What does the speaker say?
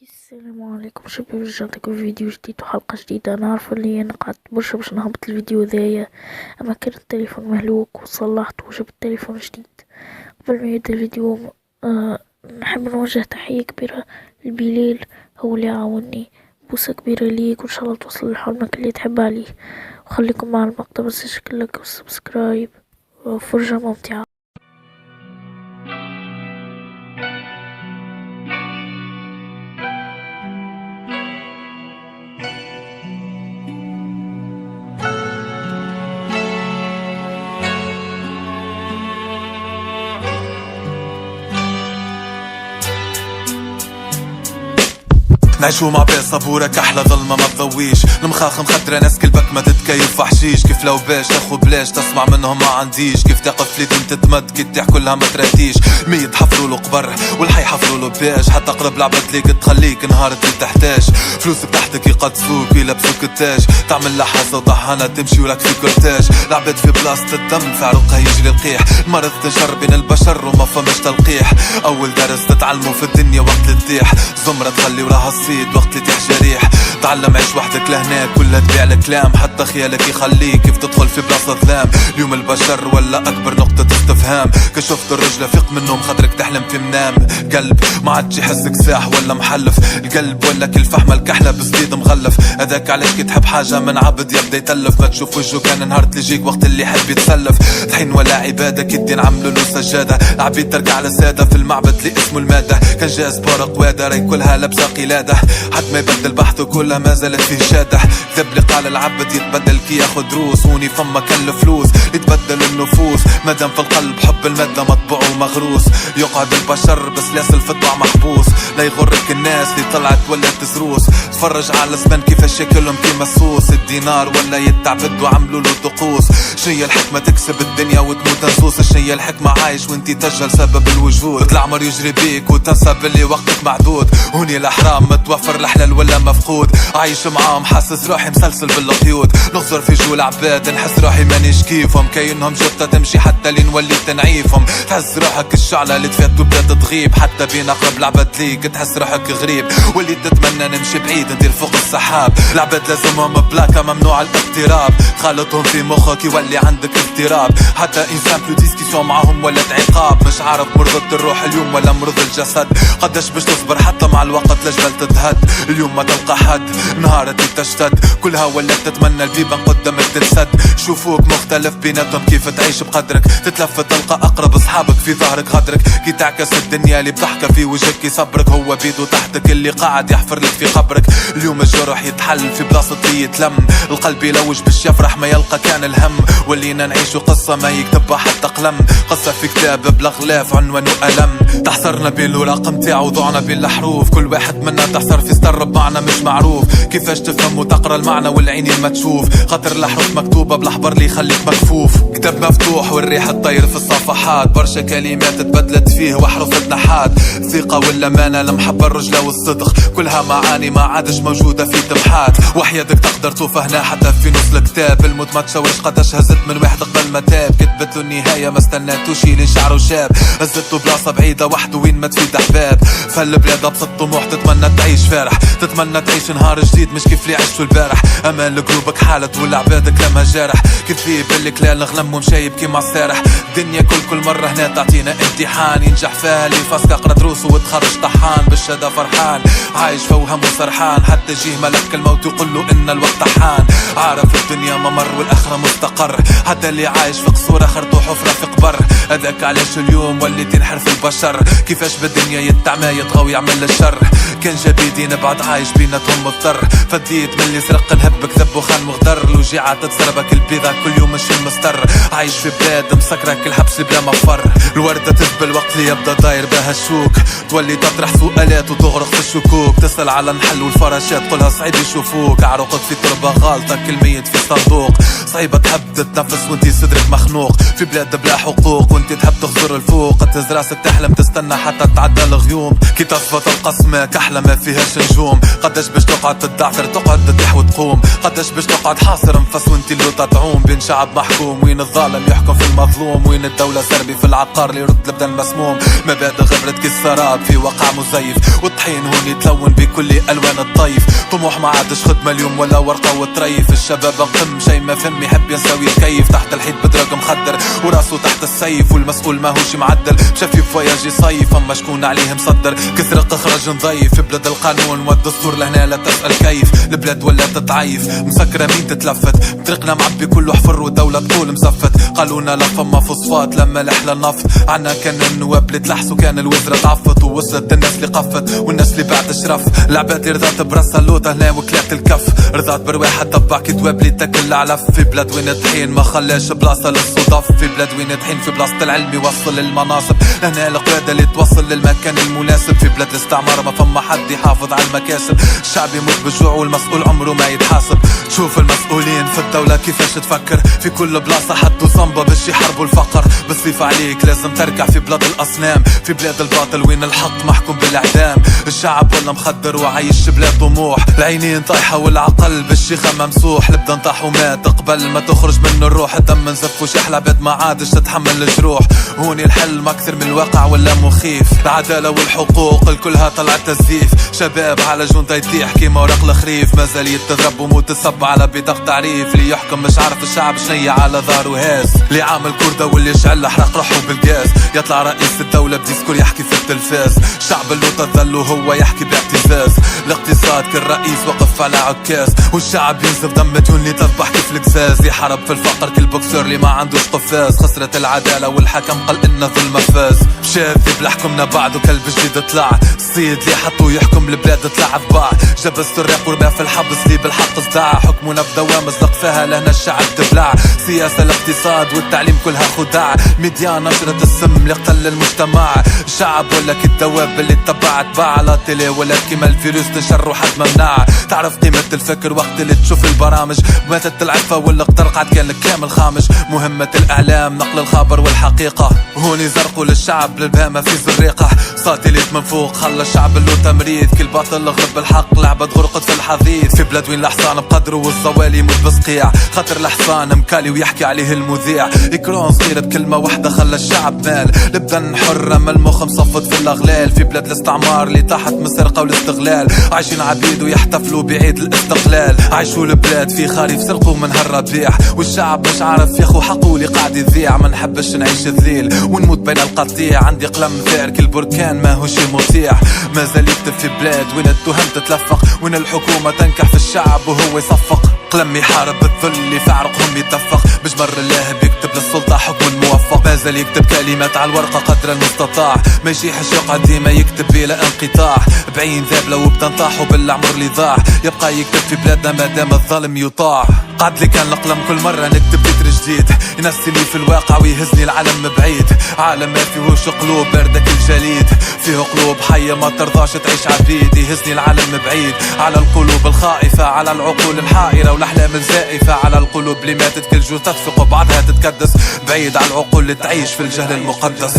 السلام عليكم شباب، رجعتكم في فيديو جديد وحلقة جديدة. انا عارفة اللي انا قعدت برشا باش نهبط الفيديو ذايا، اما كان التليفون مهلوك وصلحته وجبت تليفون جديد. قبل ما يبدا الفيديو نحب نوجه تحية كبيرة لبلال، هو اللي عاوني. بوسة كبيرة ليك وان شاء الله توصل لحلمك اللي تحب عليه. وخليكم مع المقطع، بس يشكلك والسبسكرايب وفرجة ممتعة. نعيشو مع بيه صبورك احلى ظلمة ما تضويش. المخاخ مخدرة ناس كلبك ما تتكيف وحشيش. كيف لو باش تاخو بلاش تسمع منهم ما عنديش. كيف تقف لي دين تتمد كي تطيح كلها ما تراتيش. ميت حفرولو قبر والحي حفرولو باش. حتى قرب لعبة ليك تخليك نهار اللي تحتاج. فلوسك تحتك يقدسوك ويلبسوك التاج. تعمل لحظة وطحانة تمشي ولك في كورتاج. لعبت في بلاصة الدم في عروقها يجري القيح. المرض تنشر بين البشر وما فمش تلقيح. اول درس تتعلمه في الدنيا وقت التيح. زمرة تخلي وراها الصيد وقت اللي تيح جريح. تعلم عيش وحدك لهناك كلها تبيع الكلام. حتى خيالك يخليك كيف تدخل في بلاصة ظلام. اليوم البشر ولا اكبر نقطة استفهام. كشفت الرجلة فيق منهم خاطرك تحلم في منام. قلب ما عادش يحسك ساح ولا محلف. القلب ولا كل فحمة الكحلة بصديد مغلف. هذاك علاش كي تحب حاجة من عبد يبدا يتلف. ما تشوف وجهه كان نهار تلجيك وقت اللي يحب يتسلف. طحين ولا عبادة كي الدين عملوا له سجادة. العبيد ترجع لسادة في المعبد اللي اسمه المادة. كان جاء سبارة قوادة راي كلها لابسة قلادة. حد ما يبدل بحثه كلها ما زالت فيه شادح. كذب لي قال العبد يتبدل كي ياخد دروس. هوني فما كان الفلوس يتبدل النفوس. مادام في القلب حب المادة مطبوع ومغروس. يقعد البشر بس لاس الفطبع محبوس. لا يغرك الناس اللي طلعت ولا تزروس. تفرج على الزمن كيفاش شكلهم كي مسوس. الدينار ولا يتعبد وعملوا له طقوس. شنيا الحكمة تكسب الدنيا وتموت نصوص. شنيا الحكمة عايش وانتي تجهل سبب الوجود. العمر يجري بيك وتنسى باللي وقتك معدود. هوني الاحرام متوفر الحلال ولا مفقود. عايش معاهم حاسس روحي مسلسل بالقيود. نغزر في جول عباد نحس روحي مانيش كيفهم. كاينهم جثة تمشي حتى لين نولي تنعيفهم. تحس روحك الشعلة اللي تفات وبدات تغيب. حتى بين اقرب العباد ليك تحس روحك غريب. واللي تتمنى نمشي بعيد ندير فوق السحاب. العباد لازمهم بلاكة ممنوع الاقتراب. تخالطهم في مخك يولي عندك اضطراب. حتى انسان بلو ديسكيسيون معهم ولا عقاب. مش عارف مرضى الروح اليوم ولا مرضى الجسد. قداش باش تصبر حتى مع الوقت لجبل تتهد. اليوم ما تلقى حد نهار تشتد. كلها ولا تتمنى البيبان قدامك تتسد. شوفوك مختلف بيناتهم كيف تعيش بقدرك. تتلف تلقى اقرب اصحابك في ظهرك غدرك. كي تعكس الدنيا اللي بضحكة في وجهك يصبرك. هو بيدو تحتك اللي قاعد يحفر لك في قبرك. اليوم الجرح يتحل في بلاصة اللي يتلم. القلب يلوج باش يفرح ما يلقى كان الهم. ولينا نعيشو قصة ما يكتبها حتى قلم. قصة في كتاب بلغلاف عنوان وألم. تحصرنا بالوراق متاعو ضعنا بالحروف. كل واحد منا تحصر في سطر بمعنى مش معروف. كيفاش تفهم وتقرا المعنى والعين ما تشوف. خاطر الحروف مكتوبة بالاحبر اللي يخليك مكفوف. كتاب مفتوح والريح تطير في الصفحات. برشا كلمات تبدلت فيه واحرف اتنحات. الثقة والأمانة المحبة الرجلة والصدق. كلها معاني ما عادش موجودة في تبحات. وحياتك تقدر توفى هنا حتى في نص الكتاب. الموت ما تشاورش قداش هزت من واحد قبل ما تاب. كتبت له النهاية ما استناتوش لين شعره شاب. هزته بلاصة بعيدة وحده وين ما تفيد احباب. فالبلاد ابسط طموح تتمنى تعيش فارح. تتمنى تعيش نهار جديد مش كيف اللي عشتو البارح. امان لقلوبك حالت ولا عبادك لما جارح. كتفي بالكلال نغلم ومشايب كيما السارح. الدنيا كل مرة هنا تعطينا امتحان. ينجح فيها اللي فاسق اقرا دروسه وتخرج طحان. بالشهادة فرحان عايش فوهم وسرحان. حتى جيه ملك الموت يقول له ان الوقت حان. عارف الدنيا ممر والاخرة مستقر. حتى اللي عايش في قصور اخرته حفرة في قبر. هذاك علاش اليوم ولي تنحر في البشر. كيفاش بالدنيا يتعمى يطغى يعمل الشر. كان جبيدي نبعد عايش بيناتهم مضطر. فديت من اللي سرق نهب كذب وخان مغدر. الوجيعة تتسربك البيضة كل يوم مش المستر. عايش في بلاد مسكرك الحبس بلا مفر. الوردة تذبل وقت اللي يبدا داير بها الشوك. تولي تطرح سؤالات وتغرق في الشكوك. تسأل على النحل والفراشات قولها صعيب يشوفوك. عروقك في تربة غالطة كل ميت في صندوق. صعيبة تحب تتنفس وانتي صدرك مخنوق. في بلاد بلا حقوق وانتي تحب تخزر الفوق. تهز راسك تحلم تستنى حتى تعدى الغيوم. كي تصفى تلقى سماك رحلة ما فيهاش نجوم. قداش باش تقعد تدعثر تقعد تطيح وتقوم؟ قداش باش تقعد حاصر انفاس وانتي اللوطة تعوم بين شعب محكوم؟ وين الظالم يحكم في المظلوم؟ وين الدولة سربي في العقار اللي يرد البدن مسموم؟ مبادئ غبرت كالسراب في واقع مزيف، والطحين هون يتلون بكل الوان الطيف. طموح ما عادش خدمة اليوم ولا ورقة وتريف. الشباب انقم شي ما فهم يحب ينساوي الكيف، تحت الحيط بدرق مخدر وراسه تحت السيف، والمسؤول ماهوش معدل شاف في فواياج يصيف. اما شكون عليه مصدر كسرق اخرج نضيف؟ في بلاد القانون والدستور لهنا لا تسأل كيف. البلاد ولا تتعيف مسكرة مين تتلفت؟ بطريقنا معبي كله حفر والدولة تقول مزفت. قالونا لا فما فوسفات لما الحلى النفط، عنا كان النواب اللي تلحسوا كان الوزرة تعفط. ووصلت الناس اللي قفت والناس اللي بعد شرف، العباد اللي رضات براسها اللوطة هنا وكلات الكف، رضات برواحة تبع كدواب اللي تاكل علف. في بلاد وين الطحين ما خلاش بلاصة للصدف، في بلاد وين الطحين في بلاصة العلم يوصل للمناصب، لهنا القيادة اللي توصل للمكان المناسب. في بلاد الاستعمار ما فما حد يحافظ على المكاسب، الشعب يموت بالجوع والمسؤول عمره ما يتحاسب. شوف المسؤولين في الدولة كيفاش تفكر، في كل بلاصة حطوا صنبة باش يحاربوا الفقر. بالصيف عليك لازم تركع في بلاد الأصنام، في بلاد الباطل وين الحق محكوم بالإعدام. الشعب ولا مخدر وعايش بلا طموح، العينين طايحة والعقل بالشيخة ممسوح. البدا نطاح ومات قبل ما تخرج منه الروح، الدم نزف وشح العباد ما عادش تتحمل الجروح. هوني الحل ما أكثر من الواقع ولا مخيف، العدالة والحقوق الكلها طلعت تزييف. شباب على جنطة يطيح كيما ورق الخريف، مازال يتضرب ومتصب على بطاقة تعريف. اللي يحكم مش عارف الشعب شنية على ظهره هاز، اللي عامل كردة واللي يشعل حرق روحه بالجاز. يطلع رئيس الدولة بديسكور يحكي في التلفاز، الشعب اللوطة ظل وهو يحكي باعتزاز. الاقتصاد كالرئيس وقف على عكاز، والشعب ينزف دم مديون اللي تذبح كيف القزاز. يحارب في الفقر كل بوكسور اللي ما عندوش قفاز، خسرت العدالة والحكم قال إن ظلم فاز. شاذب لحكمنا بعده كلب جديد طلع، الصيد اللي حطوا يحكم البلاد طلع ضباع. جاب السراق ورماه في الحبس اللي بالحق صداع، حكمنا بدوام زلق فيها لهنا الشعب تبلع. سياسة الاقتصاد والتعليم كلها خداع، ميديا نشرة السم اللي قتل المجتمع. الشعب ولا كالدواب اللي اتبع تباع على تيلي، ولا كيما الفيروس تنشر وحد ممنوع. تعرف قيمة الفكر وقت اللي تشوف البرامج، ماتت العفة ولا اقترقعت كان كامل خامج. مهمة الإعلام نقل الخبر والحقيقة، هوني زرقوا للشعب للبهامة في زريقة. ساتيليت من فوق خلى الشعب اللو تمريض، كل باطل غلب الحق لعبة غرقت في الحضيض. في بلاد وين الحصان بقدره والزوالي يموت بصقيع، خاطر الحصان مكالي ويحكي عليه المذيع. إكران صغير بكلمة واحدة خلى الشعب مال، البدن حرة من المخ مصفط في الأغلال. في بلاد الاستعمار اللي تحت من السرقة والاستغلال، عايشين عبيد ويحتفلوا بعيد الاستقلال. عايشوا البلاد في خريف سرقوا من هالربيع، والشعب مش عارف ياخو حقه اللي قاعد يذيع. ما نحبش نعيش ذليل ونموت بين القطيع، عندي قلم ثائر كل بركان ما هوش مطيع. مازال يكتب في بلاد وين التهم تتلفق، وين الحكومة تنكح في الشعب وهو يصفق. قلم يحارب الذل اللي في عرقهم يتدفق، بجبر الله بيكتب للسلطة حكم موفق. مازال يكتب كلمات على الورقة قدر المستطاع، ما يشيحش يقعد ديما يكتب بلا انقطاع. بعين ذاب لو بتنطاح وبالعمر اللي ضاع، يبقى يكتب في بلادنا مادام الظالم يطاع. قعد لي كان القلم كل مرة نكتب فكر جديد، ينسيني في الواقع ويهزني العالم بعيد. عالم ما فيهوش قلوب باردة كالجليد، فيه قلوب حية ما ترضاش تعيش عبيد. يهزني العالم بعيد على القلوب الخائفة، على العقول الحائرة والأحلام الزائفة، على القلوب اللي ماتت كل جو تدفق وبعدها تتكدس. بعيد على العقول اللي تعيش في الجهل المقدس.